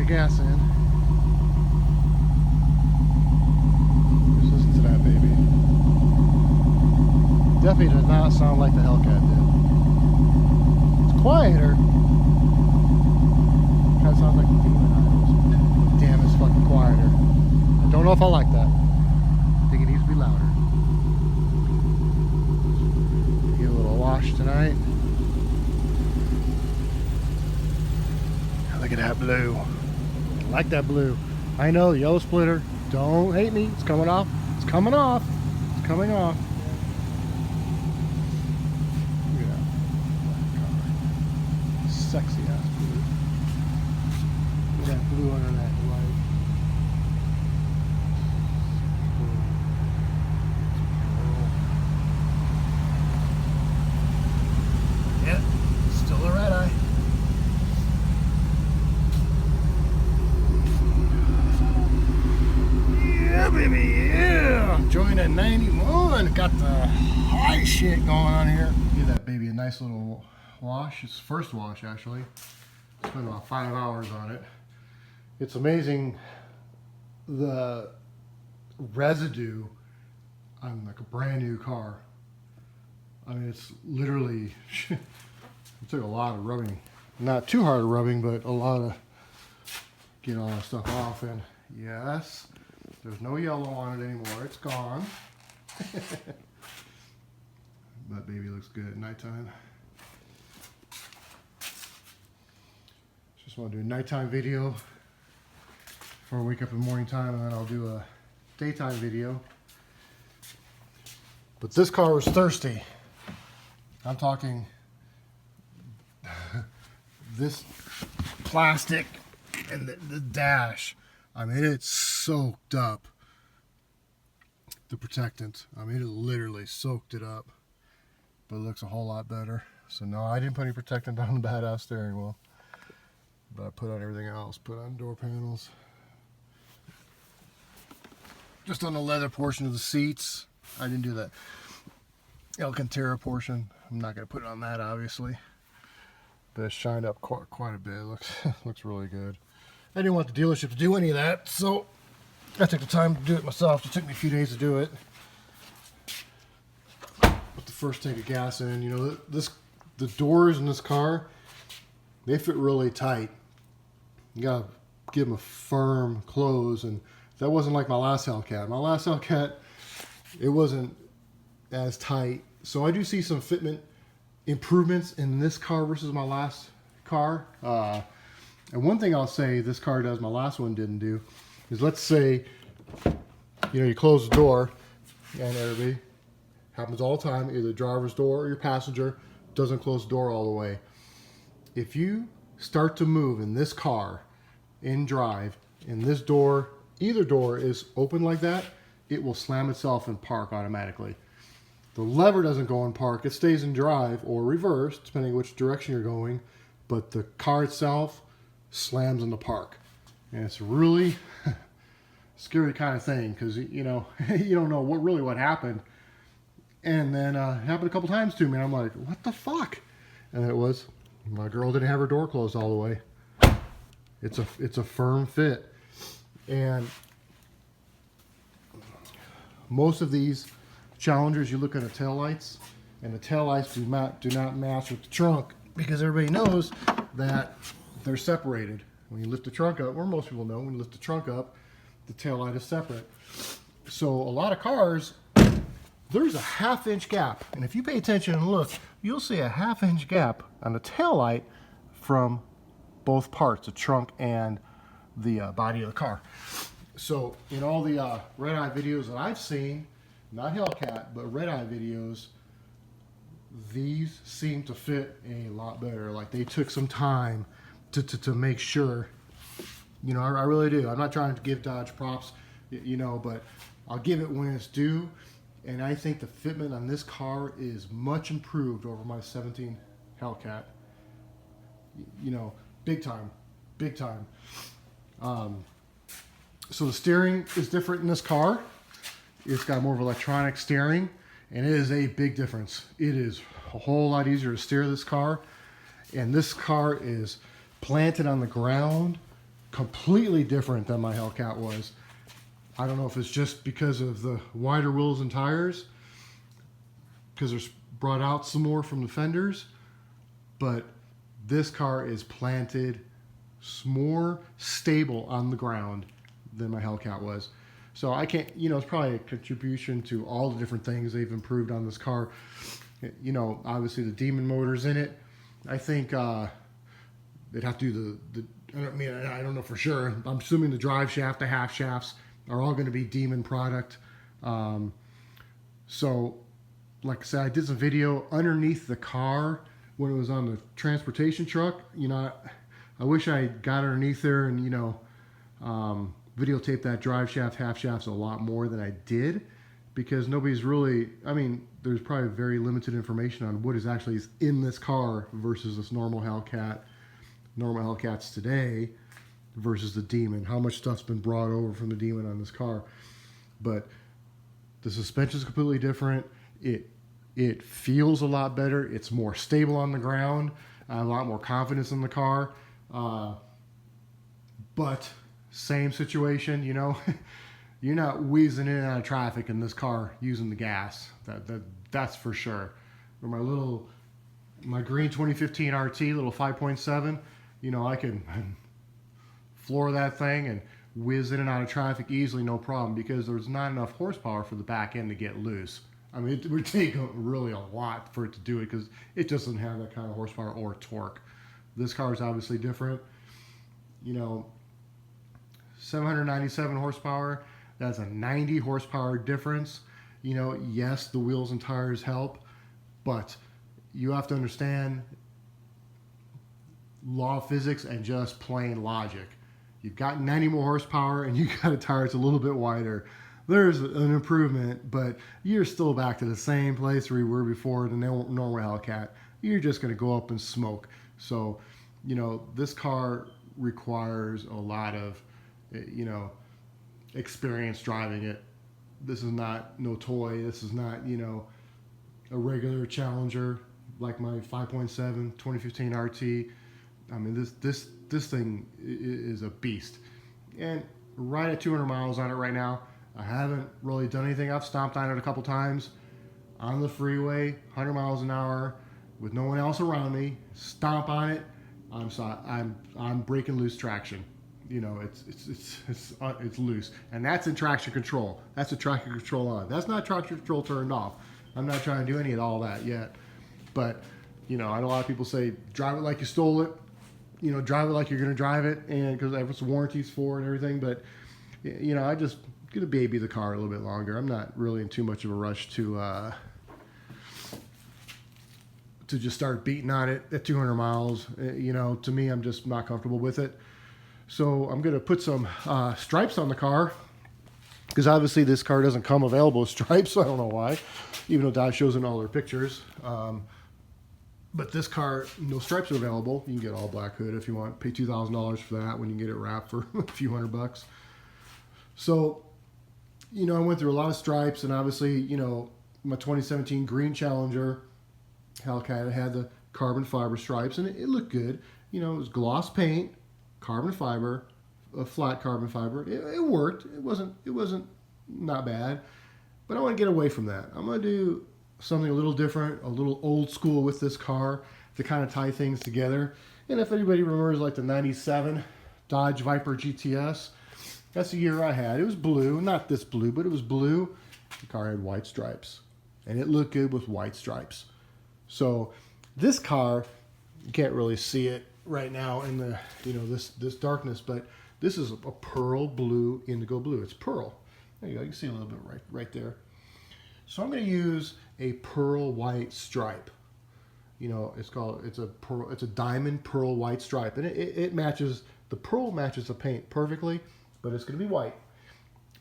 of gas in. Just listen to that, baby. Definitely does not sound like the Hellcat did. It's quieter. Kind of sounds like the Demon Idols. Damn, it's fucking quieter. I don't know if I like that. I think it needs to be louder. Get a little wash tonight. Look at that blue. I like that blue. I know, yellow splitter. Don't hate me. It's coming off. It's coming off. It's coming off. Look at that black car. Sexy ass blue. Look at that blue under that light. Yeah, still a Redeye. Yeah, baby, yeah. Enjoying that 91. Got the high shit going on here. Give that baby a nice little wash. It's the first wash, actually. Spent about 5 hours on it. It's amazing the residue on like a brand new car. I mean, it's literally, it took a lot of rubbing. Not too hard of rubbing, but a lot of getting all that stuff off. And yes, there's no yellow on it anymore. It's gone. But baby looks good at nighttime. Just want to do a nighttime video before I wake up in the morning time, and then I'll do a daytime video. But this car was thirsty. I'm talking this plastic and the dash. I mean, it's soaked up the protectant. I mean, it literally soaked it up, but it looks a whole lot better. So no, I didn't put any protectant on the badass steering wheel, but I put on everything else. Put on door panels, just on the leather portion of the seats. I didn't do that Alcantara portion. I'm not going to put it on that, obviously, but it's shined up quite a bit. It looks really good. I didn't want the dealership to do any of that, so I took the time to do it myself. It took me a few days to do it. Put the first tank of gas in. You know, the doors in this car, they fit really tight. You gotta give them a firm close, and that wasn't like my last Hellcat. My last Hellcat, it wasn't as tight. So I do see some fitment improvements in this car versus my last car. And one thing I'll say this car does, my last one didn't do, is let's say, you know, you close the door, and everybody, happens all the time, either the driver's door or your passenger doesn't close the door all the way. If you start to move in this car, in drive, and this door, either door is open like that, it will slam itself in park automatically. The lever doesn't go in park, it stays in drive or reverse, depending which direction you're going, but the car itself slams into park. And it's really scary kind of thing, because you know, you don't know what happened. And then it happened a couple times to me, and I'm like, what the fuck? And it was, my girl didn't have her door closed all the way. It's a firm fit. And most of these Challengers, you look at the taillights, and the taillights do not match with the trunk, because everybody knows that they're separated. When you lift the trunk up, or most people know, when you lift the trunk up, the taillight is separate. So a lot of cars, there's a half-inch gap. And if you pay attention and look, you'll see a half-inch gap on the taillight from both parts, the trunk and the body of the car. So in all the Redeye videos that I've seen, not Hellcat, but Redeye videos, these seem to fit a lot better. Like they took some time to make sure. You know, I really do. I'm not trying to give Dodge props, you know, but I'll give it when it's due. And I think the fitment on this car is much improved over my 17 Hellcat. You know, big time, big time. So the steering is different in this car. It's got more of electronic steering, and it is a big difference. It is a whole lot easier to steer this car, and this car is planted on the ground completely different than my Hellcat was. I don't know if it's just because of the wider wheels and tires, because they're brought out some more from the fenders, but this car is planted more stable on the ground than my Hellcat was. So I can't, you know, it's probably a contribution to all the different things they've improved on this car. You know, obviously the Demon motor's in it. I think they'd have to do I don't know for sure. I'm assuming the drive shaft, the half shafts are all going to be Demon product. So, like I said, I did some video underneath the car when it was on the transportation truck. You know, I wish I got underneath there and, you know, videotaped that drive shaft, half shafts a lot more than I did, because nobody's really, I mean, there's probably very limited information on what is actually in this car versus this normal Hellcats today versus the Demon. How much stuff's been brought over from the Demon on this car. But the suspension is completely different. It feels a lot better. It's more stable on the ground. I have a lot more confidence in the car. But same situation, you know. You're not wheezing in and out of traffic in this car using the gas. That's for sure. Or my green 2015 RT, little 5.7, you know, I can floor that thing and whiz in and out of traffic easily, no problem, because there's not enough horsepower for the back end to get loose. I mean, it would take really a lot for it to do it, because it just doesn't have that kind of horsepower or torque. This car is obviously different. You know, 797 horsepower, that's a 90 horsepower difference. You know, yes, the wheels and tires help, but you have to understand law of physics and just plain logic. You've got 90 more horsepower and you got a tire that's a little bit wider. There's an improvement, but you're still back to the same place where you were before the normal Hellcat. You're just going to go up and smoke. So, you know, this car requires a lot of, you know, experience driving it. This is not no toy. This is not, you know, a regular Challenger like my 5.7 2015 RT. I mean, this thing is a beast. And right at 200 miles on it right now. I haven't really done anything. I've stomped on it a couple times on the freeway, 100 miles an hour, with no one else around me. Stomp on it. I'm breaking loose traction. You know, it's loose, and that's in traction control. That's a traction control on. That's not traction control turned off. I'm not trying to do any of all that yet. But you know, I know a lot of people say drive it like you stole it. You know, drive it like you're going to drive it, and because there's warranties for it and everything. But you know, I just gonna baby the car a little bit longer. I'm not really in too much of a rush to just start beating on it at 200 miles. You know, to me, I'm just not comfortable with it. So I'm gonna put some stripes on the car, because obviously this car doesn't come available with stripes. I don't know why, even though Dodge shows in all their pictures. But this car, no stripes are available. You can get all black hood if you want. Pay $2,000 for that when you can get it wrapped for a few $100. So, you know, I went through a lot of stripes, and obviously, you know, my 2017 green Challenger Hellcat had the carbon fiber stripes, and it looked good. You know, it was gloss paint, carbon fiber, a flat carbon fiber. It worked. It wasn't not bad. But I want to get away from that. I'm going to do something a little different, a little old school with this car to kind of tie things together. And if anybody remembers, like the 97 Dodge Viper GTS, that's the year I had. It was blue, not this blue, but it was blue. The car had white stripes, and it looked good with white stripes. So this car, you can't really see it right now in the, you know, this darkness, but this is a pearl blue, indigo blue. It's pearl. There you go. You can see a little bit right there. So I'm going to use a pearl white stripe. You know, it's a diamond pearl white stripe, and it matches, the pearl matches the paint perfectly, but it's going to be white.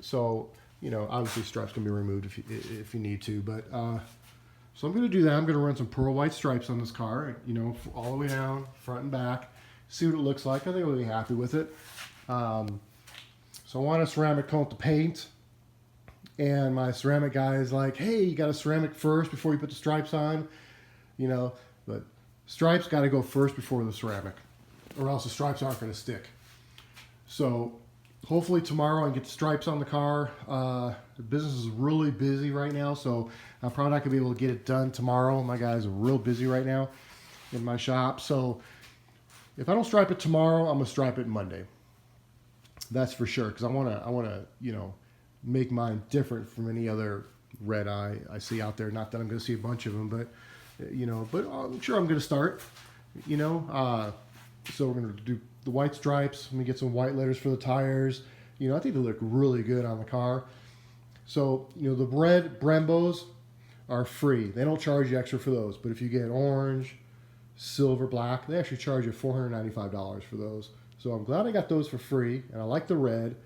So, you know, obviously stripes can be removed if you need to, but so I'm going to do that. I'm going to run some pearl white stripes on this car, you know, all the way down, front and back, see what it looks like. I think I'll be happy with it. So I want a ceramic coat the paint. And my ceramic guy is like, hey, you got a ceramic first before you put the stripes on, you know, but stripes got to go first before the ceramic, or else the stripes aren't going to stick. So hopefully tomorrow I can get stripes on the car. The business is really busy right now, so I'm probably not going to be able to get it done tomorrow. My guys are real busy right now in my shop. So if I don't stripe it tomorrow, I'm going to stripe it Monday. That's for sure, because I want to, you know, make mine different from any other Redeye I see out there. Not that I'm going to see a bunch of them, but, you know, but I'm sure I'm going to start, you know. So we're going to do the white stripes. Let me get some white letters for the tires. You know, I think they look really good on the car. So, you know, the red Brembos are free. They don't charge you extra for those. But if you get orange, silver, black, they actually charge you $495 for those. So I'm glad I got those for free, and I like the red.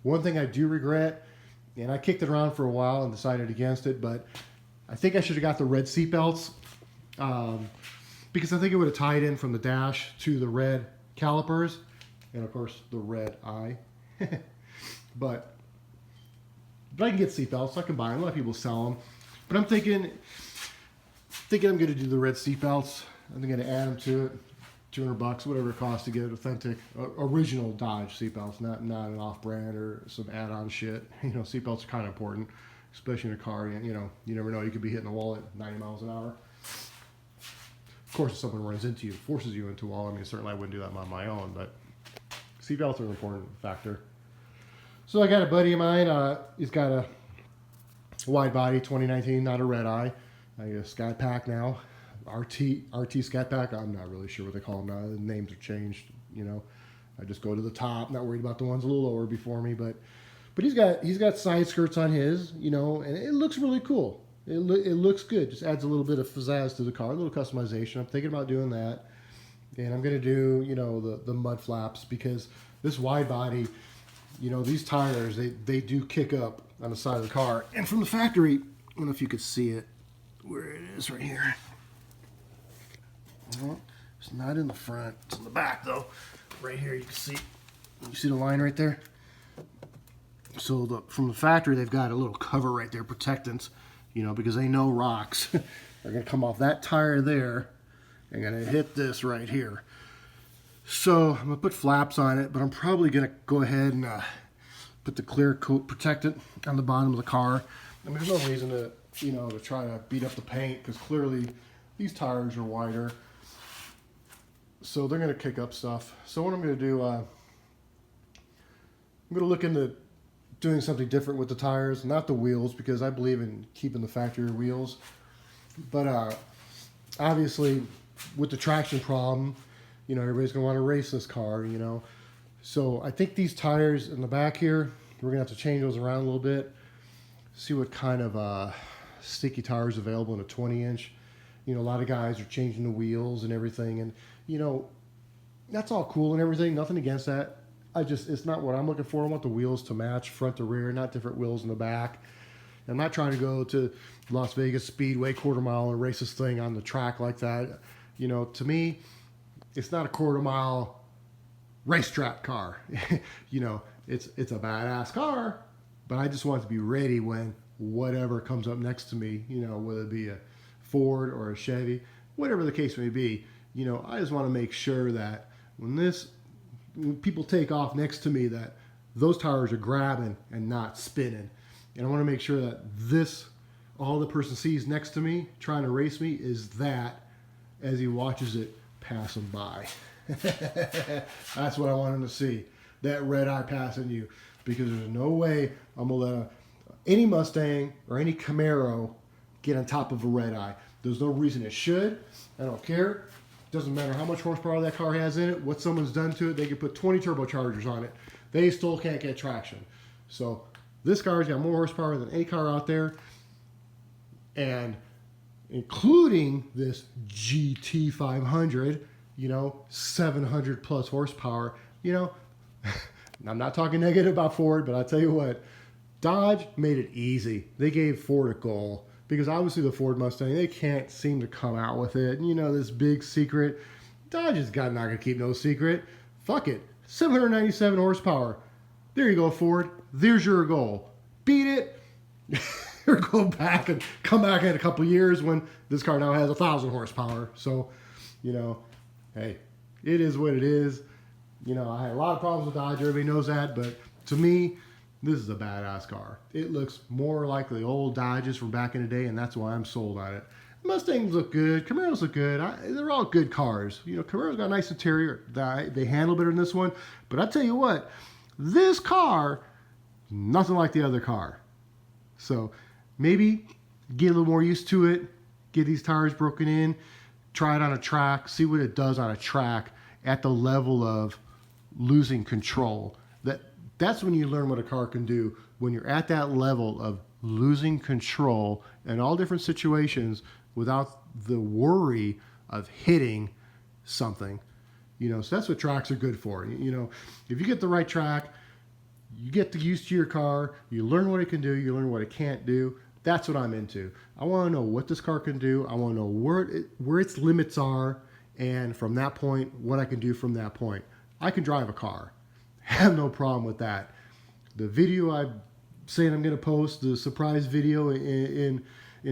One thing I do regret, and I kicked it around for a while and decided against it, but I think I should have got the red seatbelts because I think it would have tied in from the dash to the red calipers, and of course the red eye. But I can get seatbelts. I can buy them. A lot of people sell them. But I'm thinking I'm going to do the red seatbelts. I'm going to add them to it. $200, whatever it costs to get authentic, original Dodge seatbelts, not an off-brand or some add-on shit. You know, seatbelts are kind of important, especially in a car. You know, you never know. You could be hitting a wall at 90 miles an hour. Of course, if someone runs into you, forces you into a wall, I mean, certainly I wouldn't do that on my own, but seatbelts are an important factor. So I got a buddy of mine. He's got a Widebody 2019, not a Redeye. I got a Scat Pack now. RT Scat Pack. I'm not really sure what they call them now. The names are changed. You know, I just go to the top. Not worried about the ones a little lower before me. But he's got side skirts on his. You know, and it looks really cool. It looks good. Just adds a little bit of pizzazz to the car. A little customization. I'm thinking about doing that. And I'm gonna do, you know, the mud flaps, because this Widebody, you know, these tires they do kick up on the side of the car. And from the factory, I don't know if you could see it, where it is right here. Well, it's not in the front. It's in the back, though. Right here, you can see. You see the line right there? So from the factory, they've got a little cover right there, protectants, you know, because they know rocks are going to come off that tire there and going to hit this right here. So I'm going to put flaps on it, but I'm probably going to go ahead and put the clear coat protectant on the bottom of the car. I mean, there's no reason to, you know, to try to beat up the paint, because clearly these tires are wider. So they're going to kick up stuff. So what I'm going to do, I'm going to look into doing something different with the tires, not the wheels, because I believe in keeping the factory wheels. But obviously, with the traction problem, you know, everybody's going to want to race this car, you know. So I think these tires in the back here, we're going to have to change those around a little bit. See what kind of sticky tires available in a 20-inch. You know, a lot of guys are changing the wheels and everything, and you know, that's all cool and everything. Nothing against that. It's not what I'm looking for. I want the wheels to match front to rear, not different wheels in the back. I'm not trying to go to Las Vegas Speedway quarter mile and race this thing on the track like that. You know, to me, it's not a quarter mile racetrack car. You know, it's a badass car, but I just want it to be ready when whatever comes up next to me, you know, whether it be a Ford or a Chevy, whatever the case may be. You know, I just want to make sure that when people take off next to me, that those tires are grabbing and not spinning. And I want to make sure that all the person sees next to me trying to race me is that as he watches it pass him by. That's what I want him to see, that red eye passing you, because there's no way I'm going to let any Mustang or any Camaro get on top of a Redeye. There's no reason it should. I don't care. Doesn't matter how much horsepower that car has in it, what someone's done to it. They could put 20 turbochargers on it. They still can't get traction. So this car's got more horsepower than any car out there, and including this GT 500, you know, 700 plus horsepower. You know, I'm not talking negative about Ford, but I'll tell you what, Dodge made it easy. They gave Ford a goal. Because obviously the Ford Mustang, they can't seem to come out with it. You know, this big secret. Dodge is not going to keep no secret. Fuck it. 797 horsepower. There you go, Ford. There's your goal. Beat it. Or go back and come back in a couple of years when this car now has 1,000 horsepower. So, you know, hey, it is what it is. You know, I had a lot of problems with Dodge, everybody knows that, but to me, this is a badass car. It looks more like the old Dodges from back in the day, and that's why I'm sold on it. Mustangs look good, Camaros look good. They're all good cars. You know, Camaro's got a nice interior. They handle better than this one, but I tell you what, this car, nothing like the other car. So maybe get a little more used to it, get these tires broken in, try it on a track, see what it does on a track at the level of losing control. That's when you learn what a car can do, when you're at that level of losing control in all different situations without the worry of hitting something. You know, so that's what tracks are good for. You know, if you get the right track, you get used to your car, you learn what it can do, you learn what it can't do. That's what I'm into. I want to know what this car can do. I want to know where its limits are, and from that point, what I can do from that point. I can drive a car. Have no problem with that. The video I'm saying I'm going to post, the surprise video in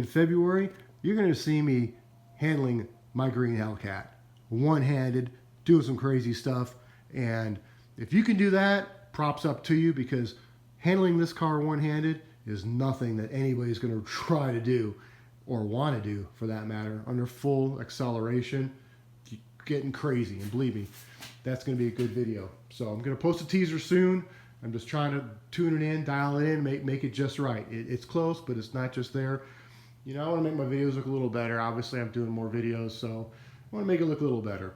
February, you're going to see me handling my green Hellcat. One-handed, doing some crazy stuff. And if you can do that, props up to you, because handling this car one-handed is nothing that anybody's going to try to do or want to do, for that matter, under full acceleration. Getting crazy, and believe me, that's going to be a good video. So I'm going to post a teaser soon. I'm just trying to tune it in, dial it in, make it just right. It's close, but it's not just there. You know, I want to make my videos look a little better. Obviously, I'm doing more videos, so I want to make it look a little better.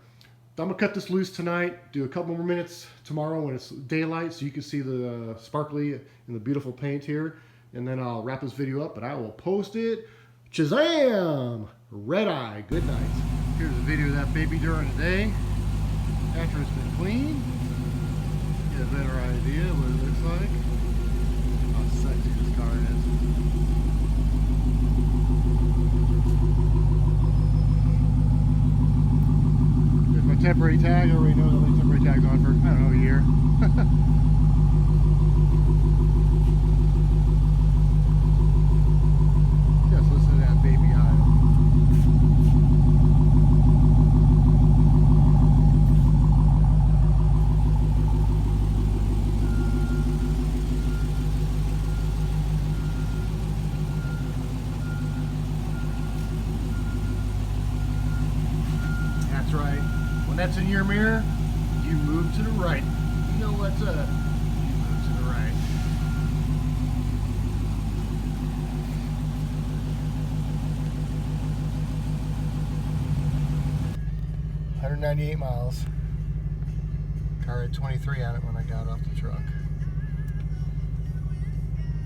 I'm going to cut this loose tonight, do a couple more minutes tomorrow when it's daylight, so you can see the sparkly and the beautiful paint here. And then I'll wrap this video up, but I will post it. Shazam! Redeye, good night. Here's a video of that baby during the day. After it's been cleaned. Get a better idea of what it looks like. How sexy this car is. There's my temporary tag. Everybody knows how many temporary tags on for, I don't know, a year. Just listen to that baby idle. That's right. When that's in your mirror, you move to the right. You know what's up. You move to the right. $198 miles. Car had 23 on it when I got off the truck.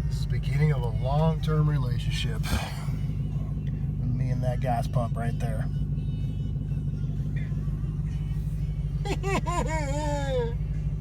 This is the beginning of a long-term relationship. With me and that gas pump right there.